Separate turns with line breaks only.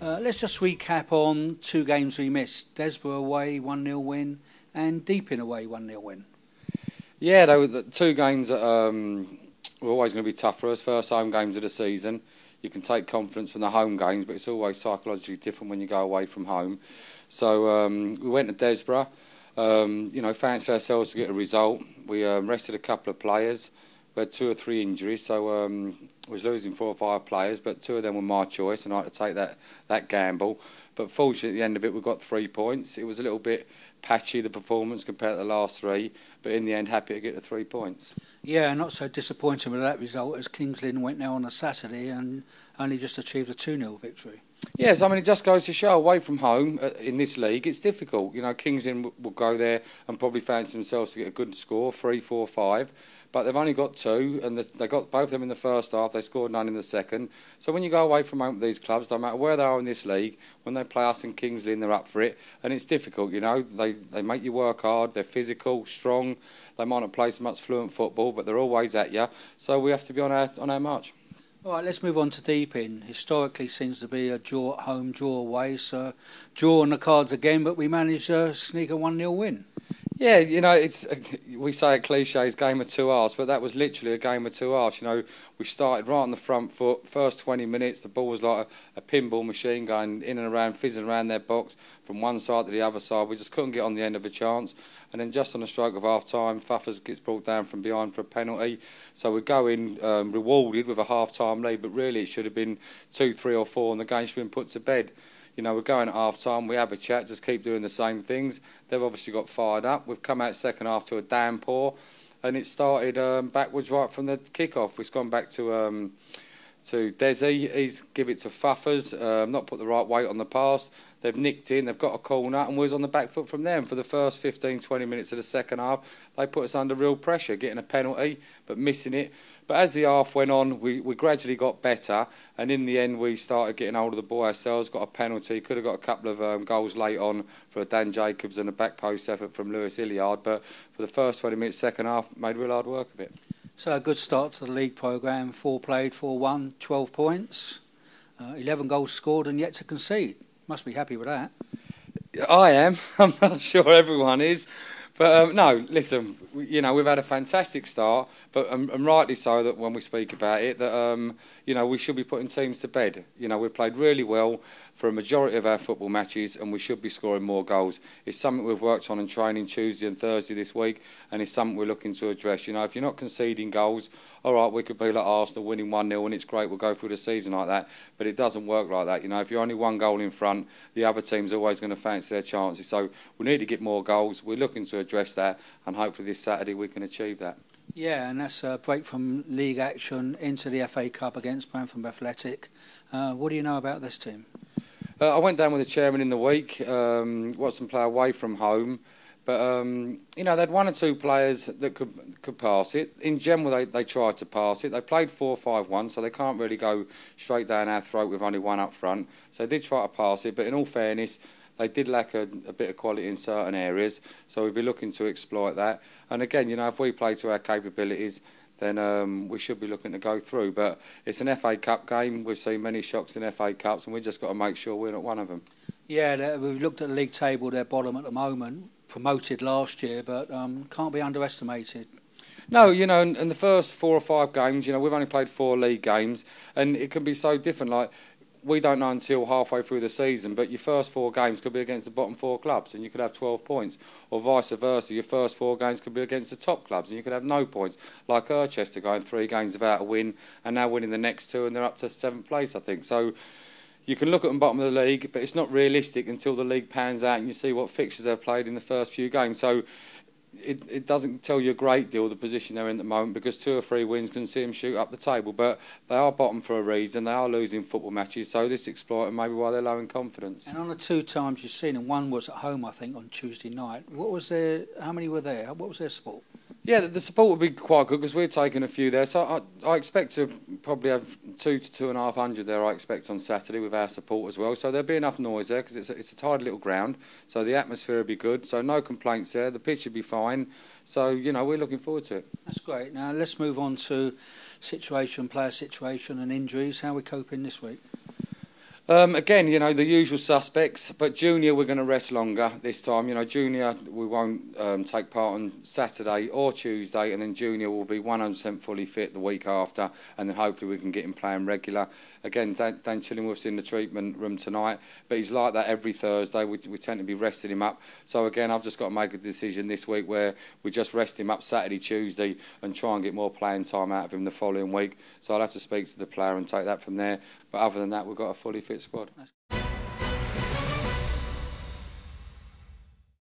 Let's just recap on two games we missed. Desborough away, 1-0 win, and Deepin away, 1-0 win.
Yeah, they were the two games that were always going to be tough for us. First home games of the season. You can take confidence from the home games, but it's always psychologically different when you go away from home. So we went to Desborough. Fancied ourselves to get a result. We rested a couple of players. We had 2 or 3 injuries, so was losing 4 or 5 players, but 2 of them were my choice, and I had to take that gamble. But fortunately, at the end of it, we got 3 points. It was a little bit patchy, the performance, compared to the last 3, but in the end, happy to get the 3 points.
Yeah, not so disappointing with that result, as Kings Lynn went now on a Saturday and only just achieved a 2-0 victory.
Yes, I mean, it just goes to show, away from home in this league, it's difficult. You know, Kings Lynn will go there and probably fancy themselves to get a good score, 3, 4, 5. But they've only got 2, and they got both of them in the first half. They scored none in the second. So when you go away from home with these clubs, no matter where they are in this league, when they play us in Kings Lynn, they're up for it. And it's difficult, you know. They make you work hard. They're physical, strong. They might not play so much fluent football, but they're always at you. So we have to be on our march.
All right, let's move on to Deepin. Historically seems to be a draw at home, draw away. So draw on the cards again, but we managed to sneak a 1-0 win.
Yeah, you know, we say a cliche, it's game of 2 halves, but that was literally a game of 2 halves. You know, we started right on the front foot. First 20 minutes, the ball was like a pinball machine going in and around, fizzing around their box from one side to the other side. We just couldn't get on the end of a chance. And then just on the stroke of half-time, Fuffers gets brought down from behind for a penalty. So we go in rewarded with a half-time lead, but really it should have been 2, 3 or 4 and the game should have been put to bed. You know, we're going at half-time, we have a chat, just keep doing the same things. They've obviously got fired up. We've come out second half to a downpour, and it started backwards right from the kick-off. We've gone back to Desi. He's give it to Fuffers, not put the right weight on the pass. They've nicked in, they've got a corner, and we was on the back foot from there. And for the first 15, 20 minutes of the second half, they put us under real pressure, getting a penalty, but missing it. But as the half went on, we gradually got better, and in the end we started getting hold of the ball ourselves, got a penalty, could have got a couple of goals late on for a Dan Jacobs and a back post effort from Lewis Hilliard, but for the first 20 minutes second half, made real hard work of it.
So a good start to the league programme, 4 played, 4 won, 12 points, 11 goals scored and yet to concede. Must be happy with that.
I am. I'm not sure everyone is. But no, listen, you know, we've had a fantastic start, but and rightly so that when we speak about it, that you know, we should be putting teams to bed. You know, we've played really well for a majority of our football matches, and we should be scoring more goals. It's something we've worked on in training Tuesday and Thursday this week, and it's something we're looking to address. You know, if you're not conceding goals, all right, we could be like Arsenal winning 1-0, and it's great, we'll go through the season like that, but it doesn't work like that. You know, if you're only 1 goal in front, the other team's always going to fancy their chances. So we need to get more goals. We're looking to address that, and hopefully this Saturday we can achieve that. Yeah,
and that's a break from league action into the FA Cup against Brantham Athletic. What do you know about this team?
I went down with the chairman in the week, watched them play away from home, but you know, they had 1 or 2 players that could pass it. In general, they tried to pass it. They played 4-5-1, so they can't really go straight down our throat with only 1 up front. So they did try to pass it, but in all fairness, they did lack a bit of quality in certain areas, so we'll be looking to exploit that. And again, you know, if we play to our capabilities, then we should be looking to go through. But it's an FA Cup game. We've seen many shocks in FA Cups, and we've just got to make sure we're not one of them.
Yeah, we've looked at the league table. They're bottom at the moment, promoted last year, but can't be underestimated.
No, you know, in the first 4 or 5 games, you know, we've only played 4 league games, and it can be so different. Like, we don't know until halfway through the season, but your first 4 games could be against the bottom 4 clubs and you could have 12 points, or vice versa. Your first 4 games could be against the top clubs and you could have no points, like Urchester going 3 games without a win and now winning the next 2 and they're up to 7th place, I think. So you can look at them bottom of the league, but it's not realistic until the league pans out and you see what fixtures they've played in the first few games. So it doesn't tell you a great deal the position they're in at the moment, because 2 or 3 wins can see them shoot up the table. But they are bottom for a reason. They are losing football matches, so this exploits maybe why they're low in confidence.
And on the 2 times you've seen them, one was at home, I think, on Tuesday night. What was their? How many were there? What was their support?
Yeah, the support would be quite good because we're taking a few there. So I expect to probably have 200 to 250 there, I expect, on Saturday with our support as well. So there'll be enough noise there because it's a tidy little ground. So the atmosphere will be good. So no complaints there. The pitch will be fine. So, you know, we're looking forward to it.
That's great. Now let's move on to player situation and injuries. How are we coping this week?
Again, you know, the usual suspects, but Junior we're going to rest longer this time. You know, Junior we won't take part on Saturday or Tuesday, and then Junior will be 100% fully fit the week after, and then hopefully we can get him playing regular. Again, Dan Chillingworth's in the treatment room tonight, but he's like that every Thursday. We tend to be resting him up. So again, I've just got to make a decision this week where we just rest him up Saturday, Tuesday, and try and get more playing time out of him the following week. So I'll have to speak to the player and take that from there. But other than that, we've got a fully fit squad.